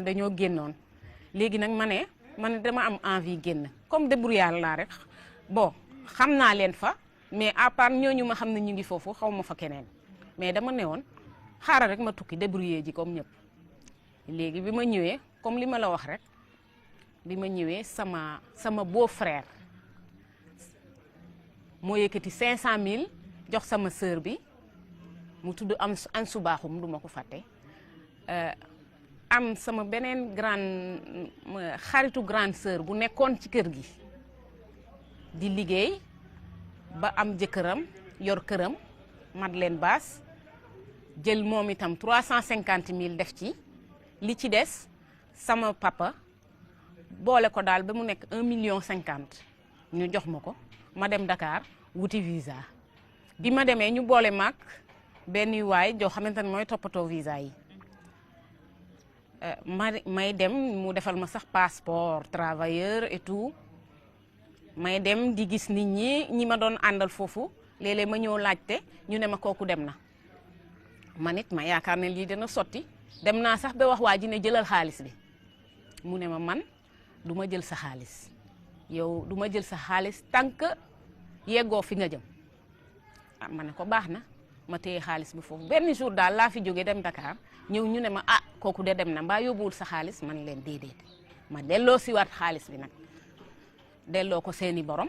dañoo génnoon léegi nag ma ne dama am envie génn comme débrouillard laa rek bon xam naa leen fa mais à part ñooñu ma xam ne ñu ngi foofu xaw ma fa keneen mais dama ne woon xaaral rek ma tukki débrouiller ji comme ñëpp léegi bi ma ñëwee comme li ma la wax rek bi ma ñëwee sama beau-frère moo yëkkati 500000 jox sama sœur bi mu tudd Ansu Baaxum du ma ko fàtte am sama beneen xaritu grande sœur bu nekkoon ci kër gi di liggéey ba am jëkkëram yor këram Madeleine Bass jël moom itam 350000 def ci li ci des sama papa boole ko daal ba mu nekk 1,50 million ñu jox ma ko ma dem Dakar wuti visa bi ma demee ñu boole maag benn waay joo xamante ne mooy toppatoo visa yi may dem mu defal ma sax passeport travailleur et tout may dem di gis nit ñi ma doon àndal foofu léeg-léeg ma ñëw laajte ñu ne ma kooku dem na man it ma yaakaar ne lii dina sotti dem naa sax ba wax waa ji ne jëlal xaalis bi mu ne ma man du ma jël sa xaalis yow du ma jël sa xaalis tant que yeggoo fi nga jëm ah ma ne ko baax na ma téye xaalis bi foofu benn jour daal laa fi jóge dem Dakar ñëw ñu ne ma ah kooku de dem na mbaa yóbbuwul sa xaalis man leen déedéet ma delloo si waat xaalis bi nag delloo ko seeni borom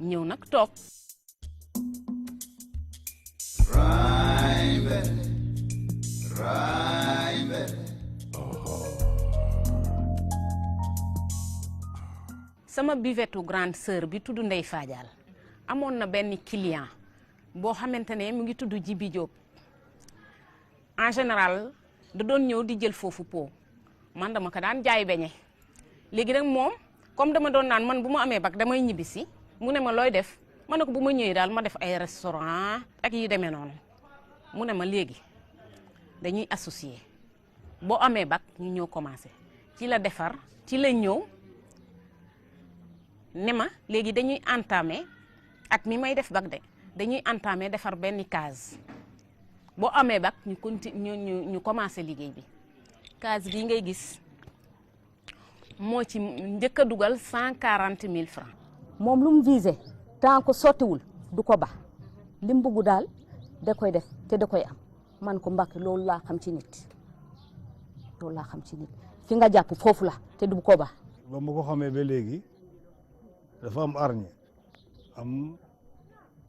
ñëw nag toog. sama buvetu grande sœur bi tudd Ndey Fadial amoon na benn client boo xamante ne mu ngi tudd Jibi Diop en général da doon ñëw di jël foofu pot man dama ko daan jaay beñe léegi nag moom comme dama doon naan man bu ma amee bac damay ñibbisi mu ne ma looy def ma ne ko bu ma ñëwee daal ma def ay restaurant ak yu demee noonu mu ne ma léegi dañuy associé boo amee bac ñu ñëw commencé ci la defar ci la ñëw ne ma léegi dañuy entamé ak mi may def bac de dañuy entamé defar benn case boo amee bac ñu commencé liggéey bi case bii ngay gis moo ci njëkk a dugal 140 000 francs. moom lu mu visé tant que sottiwul du ko ba li mu bëgg daal da koy def te da koy am man ko Mbàkke loolu laa xam ci nit loolu laa xam ci nit fi nga jàpp foofu la te du ko ba. ba ma ko xamee ba léegi dafa am hargne am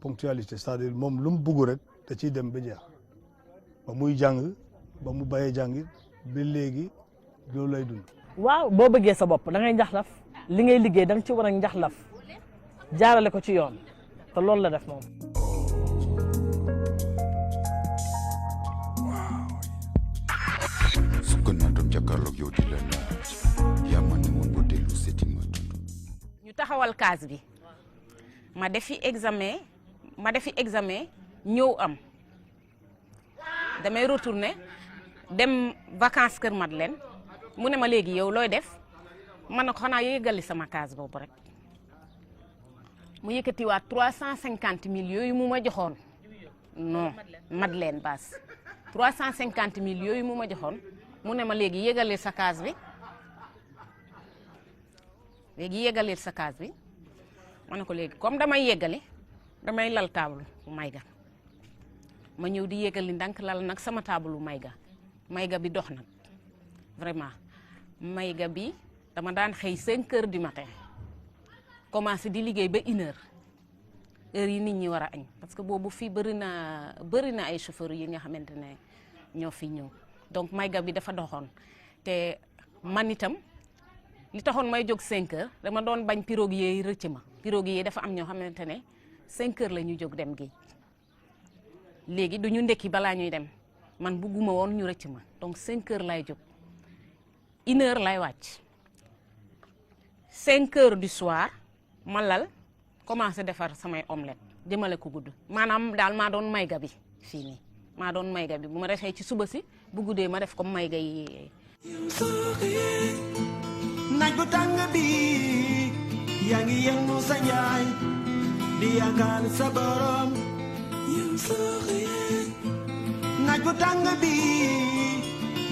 ponctualité c'est-à-dire moom lu mu bëgg rek da ciy dem ba jeex ba muy jàng ba mu bayee jàngi ba léegi loolu lay dund. waaw boo bëggee sa bopp da ngay njaxlaf li ngay liggéey da nga ci war a njaxlaf jaarale ko ci yoon te loolu la def moom. su ko naan doon jàkkaarloog yow di la laaj yaa ma ne woon boo dellu seeti ma dund. ñu taxawal case bi ma defi examen ñëw am damay retourner dem vacances Kër Madeleine mu ne ma léegi yow looy def man na ko xanaa yëgali sama case boobu rek mu yëkkatiwaat 350 000 yooyu mu ma joxoon non Madeleine Bass 350 000 yooyu mu ma joxoon mu ne ma léegi yëgalil sa case bi ma ne ko léegi comme damay yëgali damay lal table bu mayga ma ñëw di yëgali ndànk lal nag sama table bu mayga bi dox nag vraiment mayga bi dama daan xëy 5 heures du matin commencé di liggéey ba 1 heure yi nit ñi war a añ parce que boobu fii bëri na ay chauffeurs yi nga xamante ne ñoo fi ñëw donc mayga bi dafa doxoon te man itam li taxoon may jóg 5 heures dama doon bañ pirogue yi rëcc ma pirogue yi dafa am ñoo xamante ne 5 heures la ñu jóg dem géej léegi du ñu ndekki balaa ñuy dem man bugguma woon ñu rëcc ma donc 5 heures lay jóg 1 heure lay wàcc 5 heures du soir ma lal commencé defar samay omelette jëmale ko gudd maanaam daal maa doon mayga bi fii nii maa doon mayga bi bu ma defee ci suba si bu guddee ma def comme mayga yi. naaj bu tàng bi yaa ngi yennu sa njaay di yaakaar sa borom naaj bu tàng bi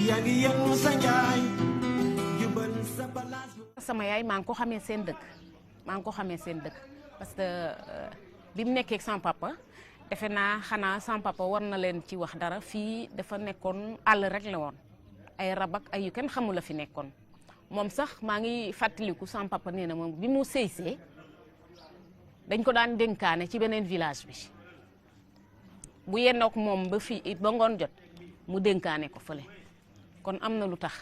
yaa ngi yennu sa njaay sama yaay maa ngi ko xamee seen dëkk parce que bi mu nekkee sama papa defe naa xanaa sama papa war na leen ci wax dara fii dafa nekkoon àll rek la woon ay rabak ay yu kenn xamul la fi nekkoon moom sax maa ngi fàttaliku sama papa nee na moom bi mu sëysee dañ ko daan dénkaane ci beneen village bi bu yendook moom ba fii ba ngoon jot mu dénkaane ko fële kon am na lu tax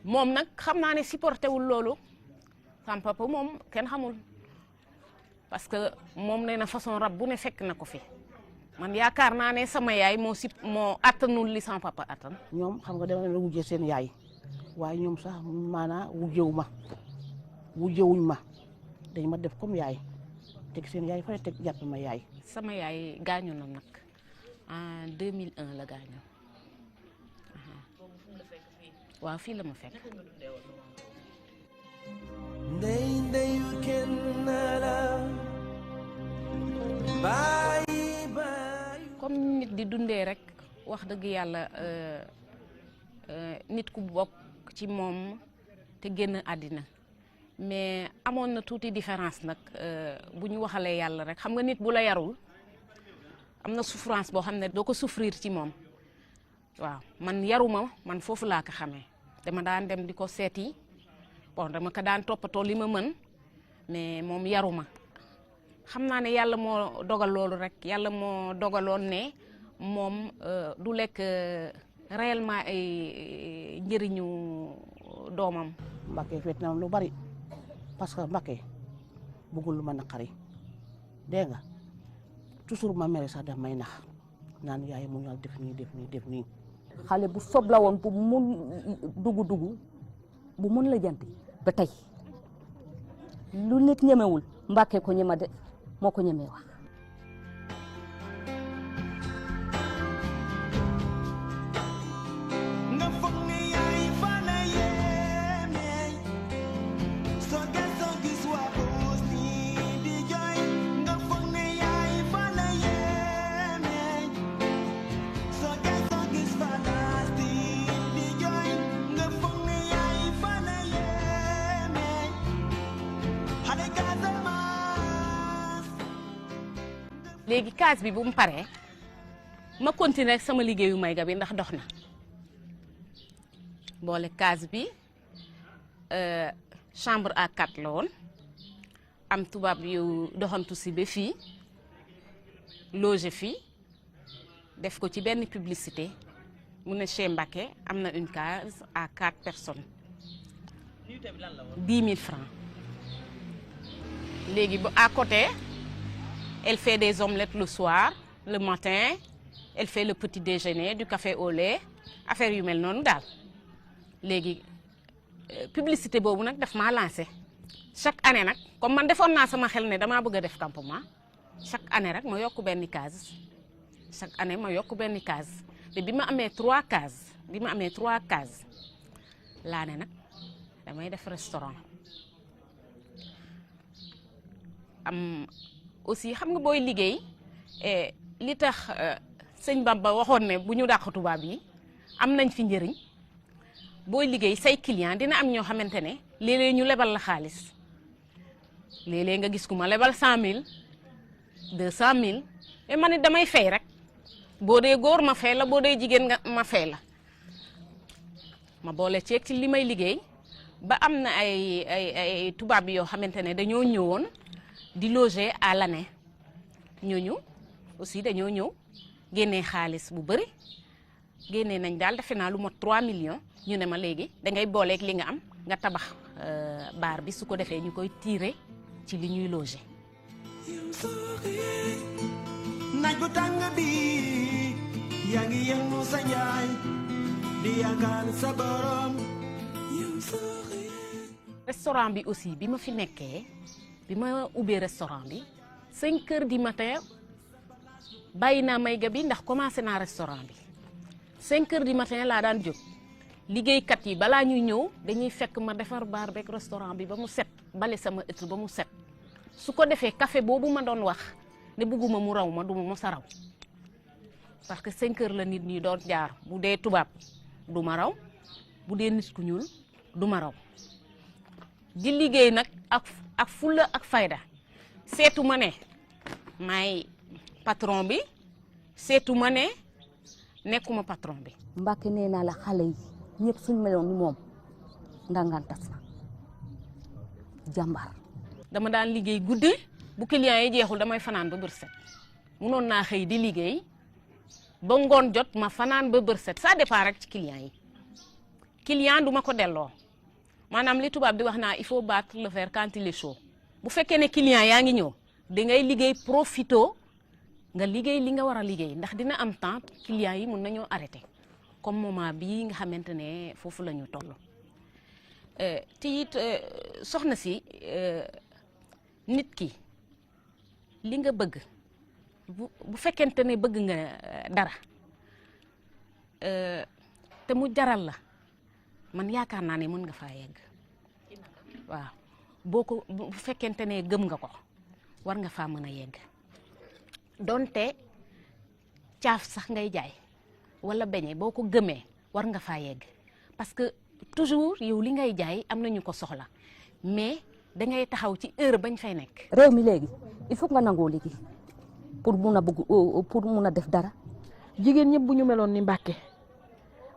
moom nag xam naa ne supporté wul loolu sama papa moom kenn xamul parce que moom nee na façon rab bu ne fekk na ko fi man yaakaar naa ne sama yaay moo attanul li sama papa attan. ñoom xam nga dama leen wujjee seen yaay waaye ñoom sax maanaam wujjewuñ ma dañ ma def comme yaay teg seen yaay fa teg jàpp ma yaay. sama yaay gaañu na nag en 2001 la gaañu waaw fii la ma fekk. ndeyu kenn la bàyyi comme nit di dundee rek wax dëgg yàlla nit ku bokk ci moom te génn àddina mais amoon na tuuti différence nag bu ñu waxalee yàlla rek xam nga nit bu la yarul am na souffrance boo xam ne doo ko souffrir ci moom waaw man yaruma man foofu laa ko xamee dama daan dem di ko seeti bon dama ko daan toppatoo li ma mën mais moom yaruma xam naa ne yàlla moo dogal loolu rek yàlla moo dogaloon ne moom du lekk réellement ay njëriñu doomam. Mbacké feet na lu bari parce que Mbacké bëggul lu ma naqari dégg nga toujours ma mere sax daf may nax naan yaay mu ñal def nii. xale bu sob la woon bu mun dugg bu mun la janti ba tey lu nit ñemewul Mbacké ko ñema de moo ko ñemee wax. léegi case bi bu mu paree ma continuer rek sama liggéeyu mayga bi ndax dox na boole case bi chambre à 4 la woon am tubaab yu doxantu si ba fii loge fii def ko ci benn publicité mu ne chez Mbacké am na une case à 4 personnes 10 000 francs léegi ba à côté elle fait des omelettes le soir le matin elle fait le petit déjeuner du café au lait affaire yu mel noonu daal léegi publicité boobu nag daf maa lancé chaque année nag comme man defoon naa sama xel ne damaa bëgg a def campement chaque année rek ma yokk benn case chaque année ma yokk benn case te bi ma amee 3 cases laa ne nag damay def restaurant am aussi xam nga booy liggéey li tax sëñ Bamba waxoon ne bu ñu dàq tubaab yi am nañ fi njëriñ booy liggéey say client dina am ñoo xamante ne léeg-léeg ñu lebal la xaalis léeg-léeg nga gis ku ma lebal 100 000 200 000 mais man it damay fay rek boo dee góor ma fay la boo dee jigéen nga ma fay la ma boole ceeg ci li may liggéey ba am na ay tubaab yoo xamante ne dañoo ñëwoon di loger à l'année ñooñu aussi dañoo ñëw génnee xaalis bu bëri génnee nañ daal defe naa lu mot 3 millions ñu ne ma léegi da ngay booleeg li nga am nga tabax baar bi su ko defee ñu koy tirer ci li ñuy loger. naaj bu tàng bi yaa ngi yëngu sa njaay di yaakaar sa borom. restaurant bi aussi bi ma fi nekkee bi ma ubbee restaurant bi 5 heures du matin bàyyi naa mayga bi ndax commencé naa restaurant bi 5 heures du matin laa daan jóg liggéeykat yi balaa ñuy ñëw dañuy fekk ma defar baar beeg restaurant bi ba mu set bale sama ëtt ba mu set su ko defee café boobu ma doon wax ne bëgguma mu raw ma du ma mos a raw parce que 5 heures la nit ñi doon jaar bu dee tubaab du ma raw bu dee nit ku ñuul du ma raw di liggéey nag ak fulla ak fayda seetu ma ne maay patron bi seetu ma ne nekkuma patron bi. Mbacke nee naa la xale yi ñëpp suñ meloon ni moom ndangaan tas na jàmbaar. dama daan liggéey guddi bu client yi jeexul damay fanaan ba bër set munoon naa xëy di liggéey ba ngoon jot ma fanaan ba bër set ça dépend rek ci client du ma ko delloo maanaam li tubaab di wax naa il faut battre le fer quand il est chaud bu fekkee ne client yaa ngi ñëw da ngay liggéey profito nga liggéey li nga war a liggéey ndax dina am temps client yi mun nañoo arrêté comme moment bii nga xamante ne foofu la ñu toll te it soxna si nit ki li nga bëgg bu fekkente ne bëgg nga dara te mu jaral la man yaakaar naa ne mën nga faa yegg waaw bu fekkente ne gëm nga ko war nga faa mën a yegg donte caaf sax ngay jaay wala beñe boo ko gëmee war nga faa yegg parce que toujours yow li ngay jaay am nañu ko soxla mais dangay taxaw ci heure bañ fay nekk. réew mi léegi il faut nga nangoo liggéey pour mun a def dara. jigéen ñëpp bu ñu meloon ni Mbacke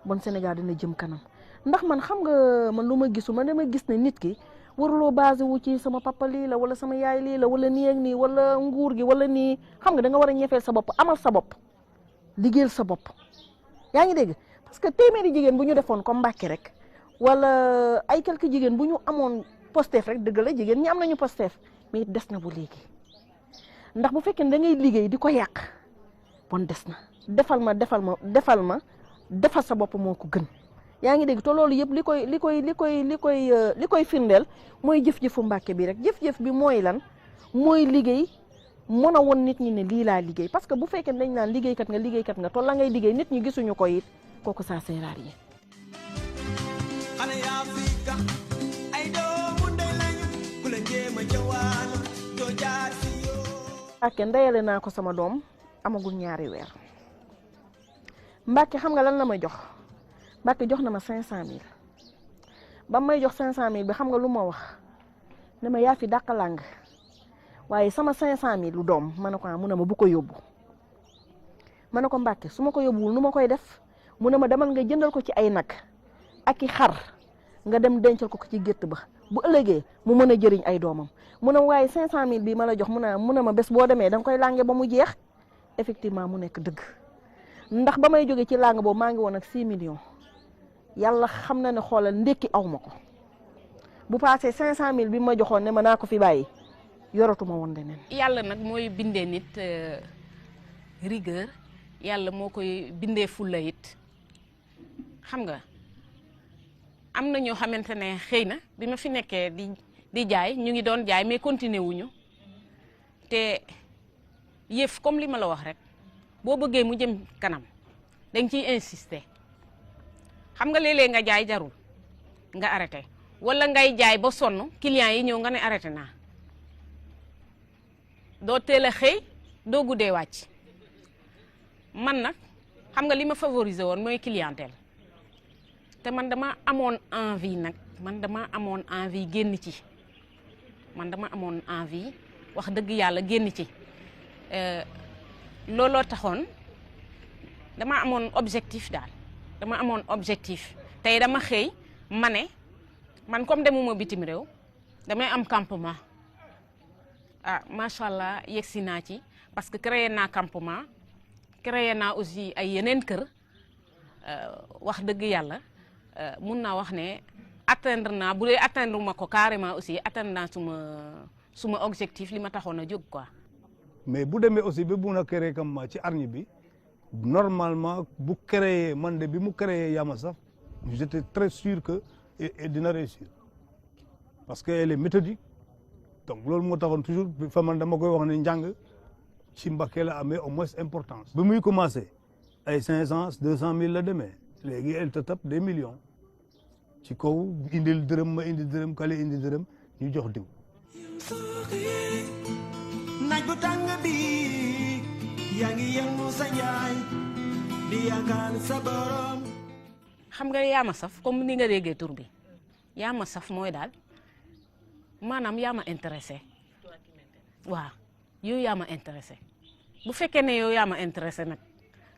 bon Sénégal dina jëm kanam ndax man xam nga man lu ma gisu man dama gis ne nit ki waruloo basé wu ci sama papa lii la wala sama yaay lii la wala nii ak nii wala nguur gi wala nii xam nga da nga war a ñefeel sa bopp amal sa bopp liggéeyal sa bopp yaa ngi dégg parce que téeméeri jigéen bu ñu defoon comme Mbacke rek wala ay quelques jigéen bu ñu amoon Pastef rek dëgg la jigéen ñi am nañu Pastef mais des na bu léegi ndax bu fekkee da ngay liggéey di ko yàq bon des na defal sa bopp moo ko gën yaa ngi dégg te loolu yëpp li koy firndeel mooy jëf-jëfu Mbacke bi rek jëf-jëf bi mooy lan mooy liggéey mën a won nit ñi ne lii laa liggéey parce que bu fekkee dañ naan liggéeykat nga te la ngay liggéey nit ñi gisuñu ko it kooku ça sert à rien. xale yaa fi ka ay doomu ndey lañu ku la jéem a jawaan doo jaar si yoo. Mbacke ndeyale naa ko sama doom amagul 2 weer Mbacke xam nga lan la ma jox Mbacke jox na ma 500000 ba may jox 500000 bi xam nga lu ma wax ne ma yaa fi dàq làng waaye sama 500000 lu doom ma ne ko mu ne ma bu ko yóbbu ma ne ko Mbacke su ma ko yóbbuwul nu ma koy def mu ne ma demal nga jëndal ko ci ay nag ak i xar nga dem dencal ko ci gétt ba bu ëllëgee mu mën a jëriñ ay doomam mu ne waaye 500000 bi ma la jox mu ne ma bés boo demee da nga koy lànge ba mu jeex effectivement mu nekk dëgg ndax ba may jóge ci làng boobu maa ngi woon ak 6 millions yàlla xam na ne xoolal ndékki aw ma ko bu paasee 500000 bi ma joxoon ne ma naa ko fi bàyyi yoratuma woon leneen. yàlla nag mooy bindee nit rigueur yàlla moo koy bindee fulla it xam nga am na ñoo xamante ne xëy na bi ma fi nekkee di jaay ñu ngi doon jaay mais continuer wuñu te yëf comme li ma la wax rek boo bëggee mu jëm kanam dañ ciy insister xam nga léeg-léeg nga jaay jarul nga arrêté wala ngay jaay ba sonn clients yi ñëw nga ne arrêté naa doo teel a xëy doo guddee wàcc man nag xam nga li ma favoriser woon mooy clientèle te man dama amoon envie génn ci dama amoon envie wax dëgg yàlla génn ci looloo taxoon dama amoon objectif daal tey dama xëy ma ne man comme demuma bitim réew damay am campement macha allah yegsi naa ci parce que créé naa campement créé naa aussi ay yeneen kër wax dëgg yàlla mun naa wax ne atteindre naa bu dee atteindre ma ko carrément aussi atteindre naa suma objectif li ma taxoon a jóg quoi. mais bu demee aussi ba mun a créé comme ci arñi bi normalement bu créé man de bi mu créé Yama Saf j'étais très sûr que dina réussir parce que elle est méthodique donc loolu moo taxoon toujours fa man dama koy wax ne njàng ci Mbacke la amee au moins importance. bi muy commencé ay 500-200 000 la demee léegi elle te tape des millions ci kaw indil dërëm ma indi dërëm kale indi dërëm ñu jox diw. naaj bu tàng bi yaa ngi yëngu sa njaay di yaakaar sa borom. xam nga Yama Saf comme ni nga déggee tur bi Yama Saf mooy daal maanaam yaa ma intéressé waaw yow yaa ma intéressé bu fekkee ne yow yaa ma intéressé nag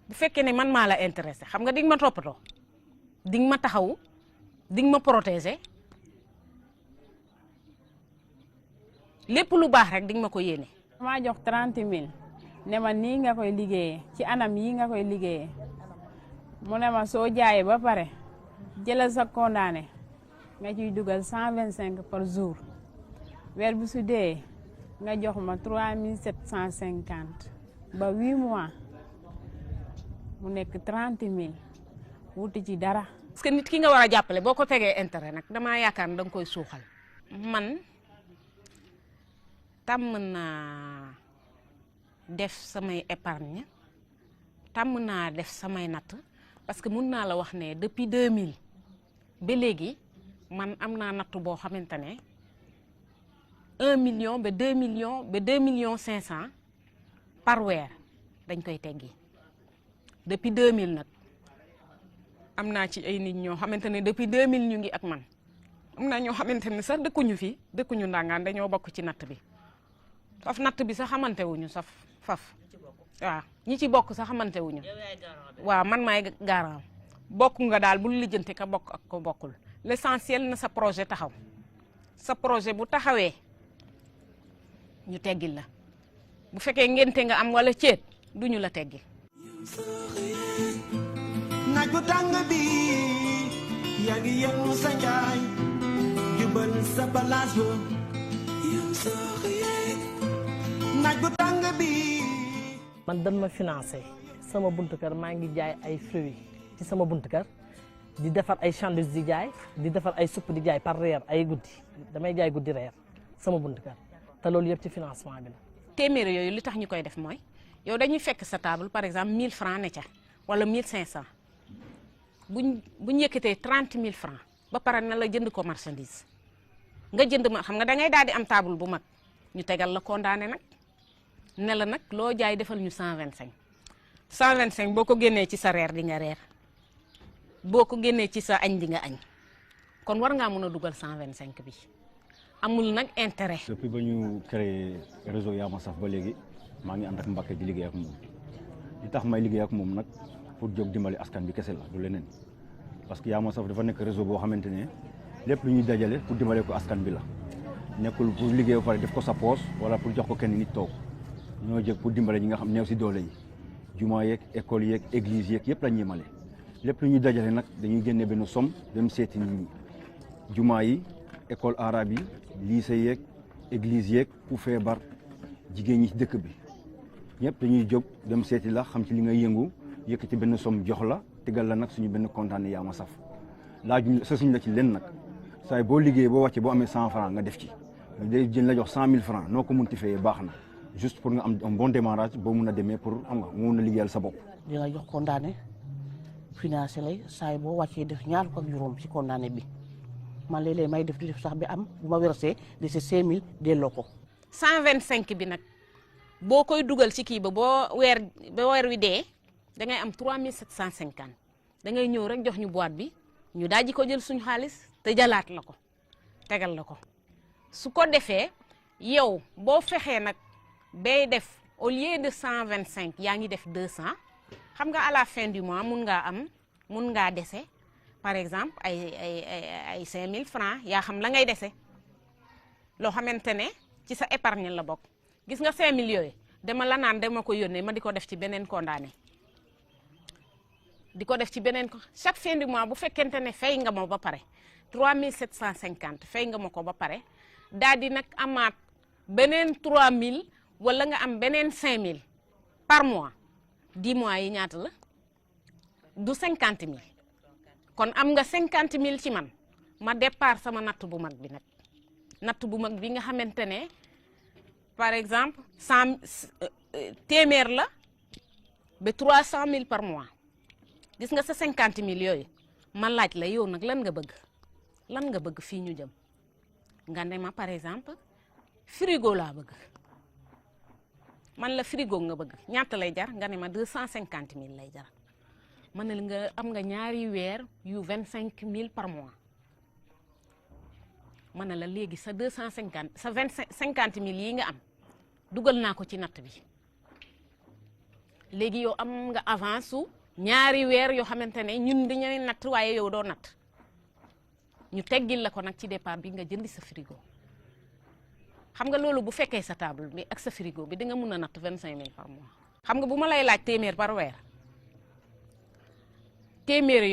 bu fekkee ne man maa la intéressé xam nga di nga ma toppatoo di nga ma taxawu di nga ma protéger lépp lu baax rek di nga ma ko yéene. maa jox 30 000 ne ma nii nga koy liggéeyee ci anam yi nga koy liggéeyee mu ne ma soo jaayee ba pare jëlal sa condamné nga ciy dugal 125 par jour weer bi su dee nga jox ma 3750 ba 8 mois mu nekk 30 000 wuti ci dara. parce que nit ki nga war a jàppale boo ko tegee intérêt nag damaa yaakaar ne da nga koy suuxal. man tàmm naa def samay épargne tàmm naa def samay natt parce que mun naa la wax ne depuis 2000 ba léegi man am naa natt boo xamante ne 1 million ba 2 millions ba 2 millions 500 par weer dañ koy teggi depuis 2000 nag am naa ci ay nit ñoo xamante ne depuis 2000 ñu ngi ak man am na ñoo xamante ne sax dëkkuñu fi dëkkuñu Ndangaan dañoo bokk ci natt bi faf natt bi sax xamante wuñu saf faf waaw ñi ci bokk sax xamante wuñu waaw man maay garant bokk nga daal bul lijjanti ka bokk ak ko bokkul l'essentiel na sa projet taxaw sa projet bu taxawee ñu teggil la bu fekkee ngente nga am wala ceet duñu la teggi naaj bu tàng bi yaa ngi yëngu sa njaay jubal sa balaas ba yow soo xëyee naaj bu tàng bi. man dañ ma financé sama buntu kër maa ngi jaay ay fruits ci sama buntu kër di defar ay sandwich di jaay di defar ay supp di jaay par reer ay guddi damay jaay guddi reer sama buntu kër te loolu yëpp ci financement bi la. téeméer yooyu li tax ñu koy def mooy yow dañuy fekk sa table par exemple 1000 francs ne ca wala 1500 buñ yëkkatee 30 000 francs ba pare na la jënd ko marchandise nga jënd ma xam nga da ngay daal di am table bu mag ñu tegal la condamné nag ne la nag loo jaay defal ñu 125 boo ko génnee ci sa reer di nga reer boo ko génnee ci sa añ di nga añ kon war ngaa mën a dugal 125 bi amul nag intérêt. depuis ba ñu créé réseau Yaa Ma Saf ba léegi maa ngi ànd ak Mbacké di liggéey ak moom li tax may liggéey ak moom nag pour jóg dimbali askan bi kese la du leneen parce que Yaa Ma Saf dafa nekk réseau boo xamante ne lépp lu ñuy dajale pour dimbale ko askan bi la nekkul pour liggéey ba pare def ko sa poos wala pour jox ko kenn nit toog ñoo jóg pour dimbale ñi nga xam néew si doole yi jumaa yeeg école yeeg église yeeg yëpp la ñuy yemale lépp lu ñuy dajale nag dañuy génne benn somme dem seeti nit ñi jumaa yi école arabe yi lycée yeeg église yeeg ku feebar jigéen ñi ci dëkk bi ñëpp dañuy jóg dem seeti la xam ci li ngay yëngu yëkkati benn somme jox la tegal la nag suñu benn kontaan Yaa Ma Saf laaj sa suñ la ci len nag saa boo liggéey boo wàccee boo amee 100 francs nga def ci day jën la jox 100 000 francs noo ko munti fayee baax na juste pour nga am un bon démarrage boo mun a demee pour xam nga mun a liggéeyal sa bopp. di la jox condamné financé lay saa boo wàccee def ñaar ko ak juróom ci condamné bi man léeg-léeg may def di def sax bi am bu ma versé de ces 5000 delloo ko. 125 bi nag boo koy dugal ci kii ba weer wi dee da ngay am 3750 da ngay ñëw rek jox ñu boîte bi ñu daal di ko jël suñu xaalis te jalaat la ko tegal la ko su ko defee yow boo fexee nag bay def au lieu de 125 yaa ngi def 200 xam nga à la fin du mois mun ngaa dese par exemple ay 5000 francs yaa xam la ngay dese loo xamante ne ci sa épargne la bokk gis nga 5000 yooyu dama la naan dama ko yónnee ma di ko def ci beneen condamné di ko def ci beneen ko chaque fin du mois bu fekkente ne fay nga ma ba pare 3750 fay nga ma ko ba pare daal di nag amaat beneen 3000 wala nga am beneen 5000 par mois 10 mois yi ñaata la du 50 000 kon am nga 50 000 ci man ma départ sama natt bu mag bi nag natt bu mag bi nga xamante ne par exemple 100 la ba 300 000 par mois gis nga sa 50 000 yooyu ma laaj la yow nag lan nga bëgg fii ñu jëm nga ne ma par exemple frigo laa bëgg man la frigo nga bëgg ñaata lay jar nga ne ma 250 000 lay jar man ne nga am nga ñaari weer yu 25 000 par mois ma ne la léegi sa 250 sa 50 000 yi nga am dugal naa ko ci natt bi léegi yow am nga avance su ñaari weer yoo xamante ne ñun dañuy natt waaye yow doo natt ñu teggil la ko nag ci départ bi nga jëndi sa frigo xam nga loolu bu fekkee sa table bi ak sa frigo bi di nga mun a natt 25 000 par mois xam nga bu ma lay laaj téeméer par weer téeméer yooyu